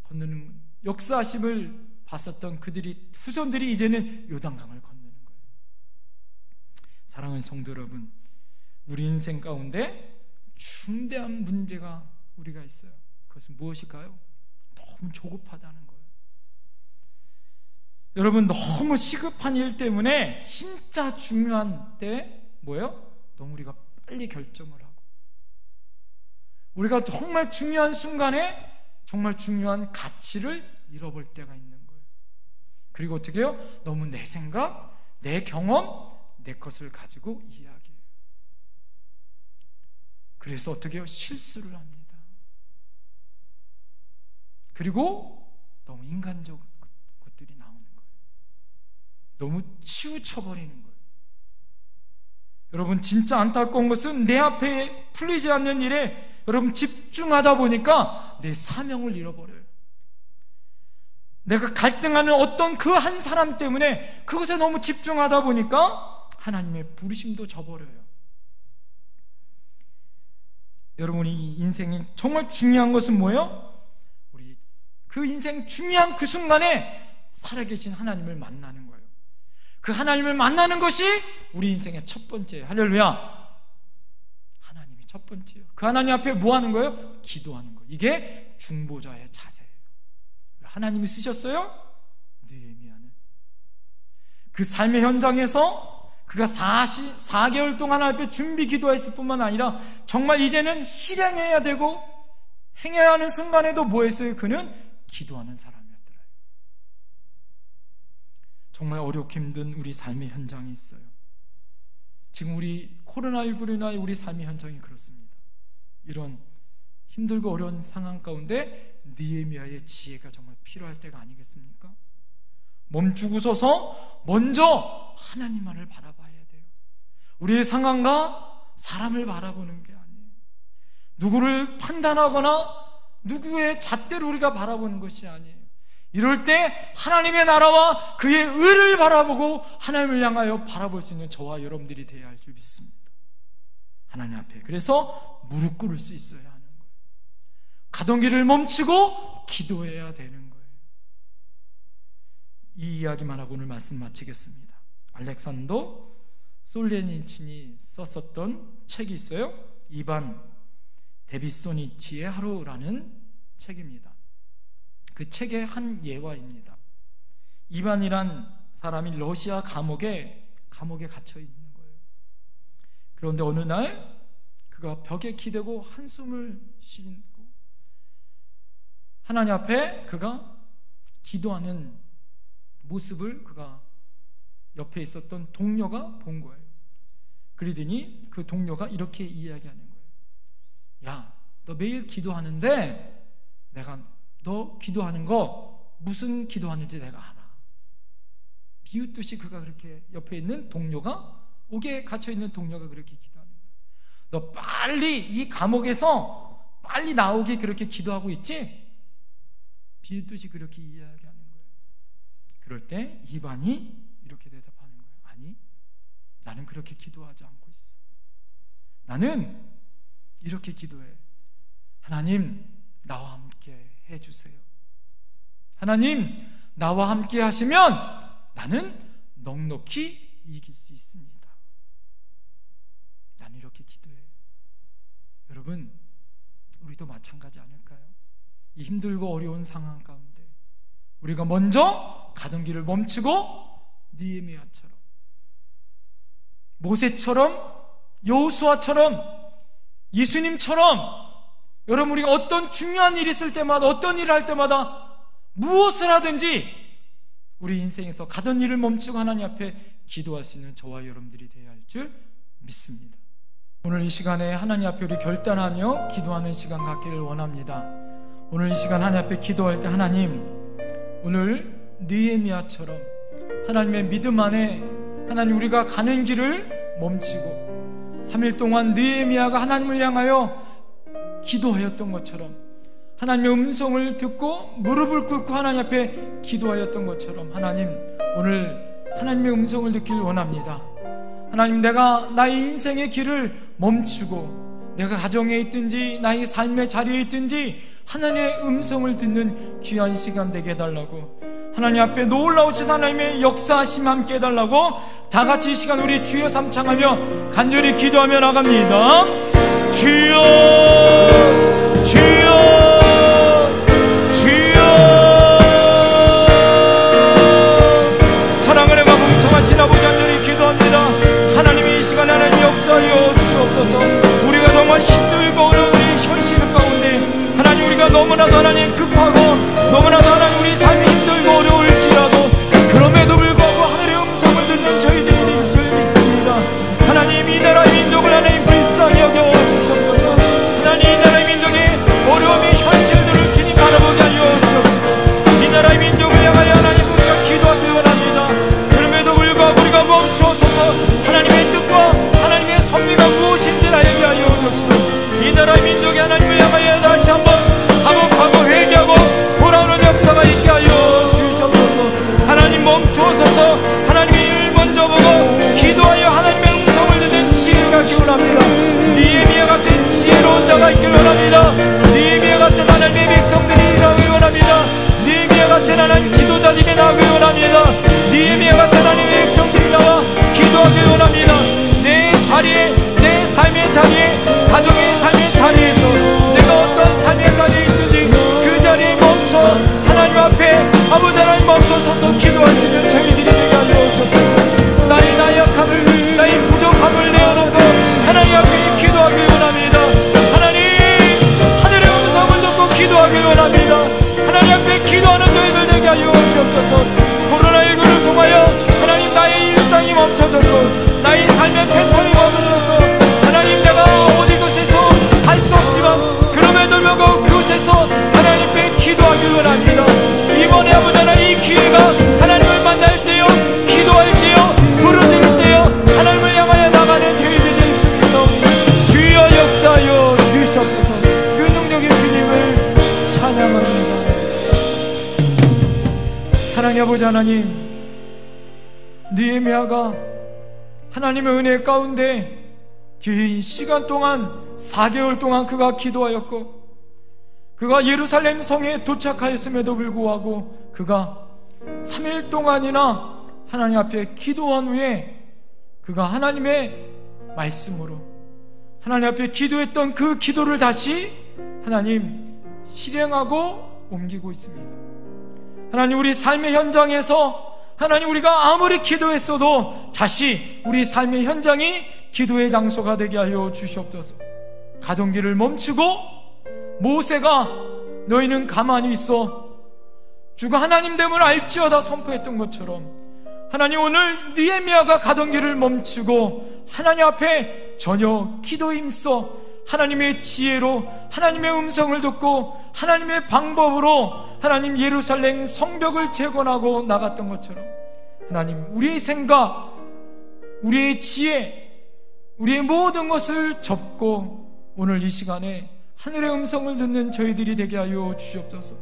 건너는 역사하심을 봤었던 그들이 후손들이 이제는 요단강을 건너는 거예요. 사랑하는 성도 여러분, 우리 인생 가운데 중대한 문제가 우리가 있어요. 그것은 무엇일까요? 너무 조급하다는 거예요. 여러분, 너무 시급한 일 때문에 진짜 중요한 때 뭐예요? 너무 우리가 빨리 결정을 하고 우리가 정말 중요한 순간에 정말 중요한 가치를 잃어볼 때가 있는 거예요. 그리고 어떻게 해요? 너무 내 생각, 내 경험, 내 것을 가지고 이야기해요. 그래서 어떻게 해요? 실수를 합니다. 그리고 너무 인간적 것들이 나오는 거예요. 너무 치우쳐버리는 거예요. 여러분, 진짜 안타까운 것은 내 앞에 풀리지 않는 일에 여러분, 집중하다 보니까 내 사명을 잃어버려요. 내가 갈등하는 어떤 그 한 사람 때문에 그것에 너무 집중하다 보니까 하나님의 부르심도 저버려요. 여러분이 인생이 정말 중요한 것은 뭐예요? 우리 그 인생 중요한 그 순간에 살아계신 하나님을 만나는 거예요. 그 하나님을 만나는 것이 우리 인생의 첫 번째예요. 할렐루야. 하나님이 첫 번째예요. 그 하나님 앞에 뭐 하는 거예요? 기도하는 거예요. 이게 중보자의 자세예요. 하나님이 쓰셨어요? 느헤미야는 그 삶의 현장에서 그가 4개월 동안 하나님 앞에 준비 기도했을 뿐만 아니라 정말 이제는 실행해야 되고 행해야 하는 순간에도 뭐 했어요? 그는 기도하는 사람이었더라고요. 정말 어렵고 힘든 우리 삶의 현장이 있어요. 지금 우리 코로나19로 인하여 우리 삶의 현장이 그렇습니다. 이런 힘들고 어려운 상황 가운데 느헤미야의 지혜가 정말 필요할 때가 아니겠습니까? 멈추고 서서 먼저 하나님만을 바라봐야 돼요. 우리의 상황과 사람을 바라보는 게 아니에요. 누구를 판단하거나 누구의 잣대로 우리가 바라보는 것이 아니에요. 이럴 때 하나님의 나라와 그의 의를 바라보고 하나님을 향하여 바라볼 수 있는 저와 여러분들이 되어야 할 줄 믿습니다. 하나님 앞에. 그래서 무릎 꿇을 수 있어야 하는 거예요. 가던 길을 멈추고 기도해야 되는 거예요. 이 이야기만 하고 오늘 말씀 마치겠습니다. 알렉산더 솔제니친이 썼었던 책이 있어요. 이반 데비소니치의 하루라는 책입니다. 그 책의 한 예화입니다. 이반이란 사람이 러시아 감옥에 갇혀 있는 거예요. 그런데 어느 날 그가 벽에 기대고 한숨을 쉬고 하나님 앞에 그가 기도하는 모습을 그가 옆에 있었던 동료가 본 거예요. 그러더니 그 동료가 이렇게 이야기하는 거예요. 야, 너 매일 기도하는데 내가 너 기도하는 거 무슨 기도하는지 내가 알아. 비웃듯이 그가 그렇게 옆에 있는 동료가, 옥에 갇혀있는 동료가 그렇게 기도하는 거예요. 너 빨리 이 감옥에서 빨리 나오게 그렇게 기도하고 있지? 비웃듯이 그렇게 이야기하는 거예요. 그럴 때 이반이 이렇게 대답하는 거예요. 아니, 나는 그렇게 기도하지 않고 있어. 나는 이렇게 기도해. 하나님, 나와 함께 해주세요. 하나님, 나와 함께 하시면 나는 넉넉히 이길 수 있습니다. 나는 이렇게 기도해. 여러분, 우리도 마찬가지 아닐까요? 이 힘들고 어려운 상황 가운데 우리가 먼저 가던 길을 멈추고 느헤미야처럼, 모세처럼, 여호수아처럼, 예수님처럼, 여러분, 우리가 어떤 중요한 일이 있을 때마다, 어떤 일을 할 때마다 무엇을 하든지 우리 인생에서 가던 일을 멈추고 하나님 앞에 기도할 수 있는 저와 여러분들이 되어야 할 줄 믿습니다. 오늘 이 시간에 하나님 앞에 우리 결단하며 기도하는 시간 갖기를 원합니다. 오늘 이 시간 하나님 앞에 기도할 때 하나님, 오늘 느헤미야처럼 하나님의 믿음 안에 하나님 우리가 가는 길을 멈추고 3일 동안 느헤미야가 하나님을 향하여 기도하였던 것처럼, 하나님의 음성을 듣고 무릎을 꿇고 하나님 앞에 기도하였던 것처럼 하나님, 오늘 하나님의 음성을 듣기를 원합니다. 하나님, 내가 나의 인생의 길을 멈추고 내가 가정에 있든지 나의 삶의 자리에 있든지 하나님의 음성을 듣는 귀한 시간 되게 해달라고, 하나님 앞에 놀라우신 하나님의 역사하심 함께 해달라고 다같이 이 시간 우리 주여 삼창하며 간절히 기도하며 나갑니다. 주여, 주여, 주여. 사랑을 해가 풍성하신 아버지, 간절히 기도합니다. 하나님이 이 시간에 하나님 역사하여 주옵소서. 우리가 정말 힘들고 어려운 우리 현실 가운데 하나님, 우리가 너무나도 하나님 급하고 너무나도 하나님 우리 삶이 힘들고 어려울지라도 그럼에도 불구하고 하늘의 음성을 듣는 저희들이 될 줄 믿습니다. 하나님, 이 나라의 민족을 하나님 불쌍히 여겨 주옵소서. 하나님, 이 나라의 민족의 어려움의 현실들을 주님 바라보게 하여 주옵소서. 이 나라의 민족을 향하여 하나님 우리가 기도하기 원합니다. 그럼에도 불구하고 우리가 멈춰서서 하나님의 뜻과 하나님의 섭리가 무엇인지를 알게 하여 주옵소서. 이 나라의 민족이 하나님 지도자들이 나가기 원합니다. 니에미아가 하나님의 백성들이 나와 기도하기 원합니다. 내 자리에, 내 삶의 자리에, 가정의 삶의 자리에서 내가 어떤 삶의 자리에 있든지 그 자리에 멈춰 하나님 앞에 아버지 하나님 멈춰서서 기도할 수 있는 저희들이 되게 하여 주옵소서. 나의 나약함을, 나의 부족함을 내어놓고 하나님 앞에 기도하기 원합니다. 하나님, 하늘의 음성을 듣고 기도하기 원합니다. 하나님 앞에 기도하는 저희들 되게 하여 주옵소서. 코로나19를 통하여 하나님 나의 일상이 멈춰졌고 나의 삶의 패턴이 멈춰졌고 하나님 내가 어디 곳에서 갈 수 없지만 그럼에도 불구하고 그곳에서 하나님 앞에 기도하기 원합니다. 이번에 아버지 하나님 이 기회가 하나님을 만날 때요, 기도할 때요, 부르짖을 때요, 하나님을 향하여 나가는 저희들이 주옵소서. 주여 역사하여 주시옵소서. 그 능력의 주님을 찬양합니다. 사랑의 아버지 하나님, 느헤미야가 하나님의 은혜 가운데 긴 시간 동안 4개월 동안 그가 기도하였고 그가 예루살렘 성에 도착하였음에도 불구하고 그가 3일 동안이나 하나님 앞에 기도한 후에 그가 하나님의 말씀으로 하나님 앞에 기도했던 그 기도를 다시 하나님 실행하고 옮기고 있습니다. 하나님, 우리 삶의 현장에서 하나님 우리가 아무리 기도했어도 다시 우리 삶의 현장이 기도의 장소가 되게 하여 주시옵소서. 가던 길을 멈추고 모세가 너희는 가만히 있어 주가 하나님 됨을 알지어다 선포했던 것처럼 하나님 오늘 느헤미야가 가던 길을 멈추고 하나님 앞에 전혀 기도에 힘써 하나님의 지혜로 하나님의 음성을 듣고 하나님의 방법으로 하나님 예루살렘 성벽을 재건하고 나갔던 것처럼 하나님 우리의 생각, 우리의 지혜, 우리의 모든 것을 접고 오늘 이 시간에 하늘의 음성을 듣는 저희들이 되게 하여 주시옵소서.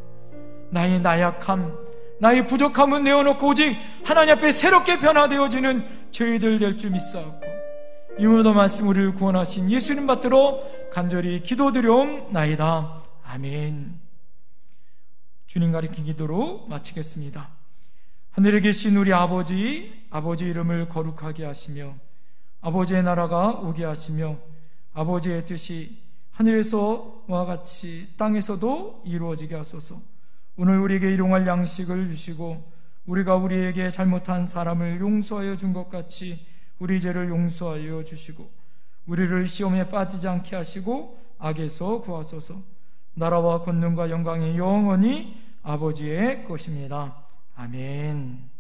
나의 나약함, 나의 부족함은 내어놓고 오직 하나님 앞에 새롭게 변화되어지는 저희들 될 줄 믿사옵고 이 모든 말씀 우리를 구원하신 예수님 받들어 간절히 기도드려옵나이다. 아멘. 주님 가리킨 기도로 마치겠습니다. 하늘에 계신 우리 아버지 이름을 거룩하게 하시며 아버지의 나라가 오게 하시며 아버지의 뜻이 하늘에서와 같이 땅에서도 이루어지게 하소서. 오늘 우리에게 일용할 양식을 주시고 우리가 우리에게 잘못한 사람을 용서하여 준 것 같이 우리 죄를 용서하여 주시고 우리를 시험에 빠지지 않게 하시고 악에서 구하소서. 나라와 권능과 영광이 영원히 아버지의 것입니다. 아멘.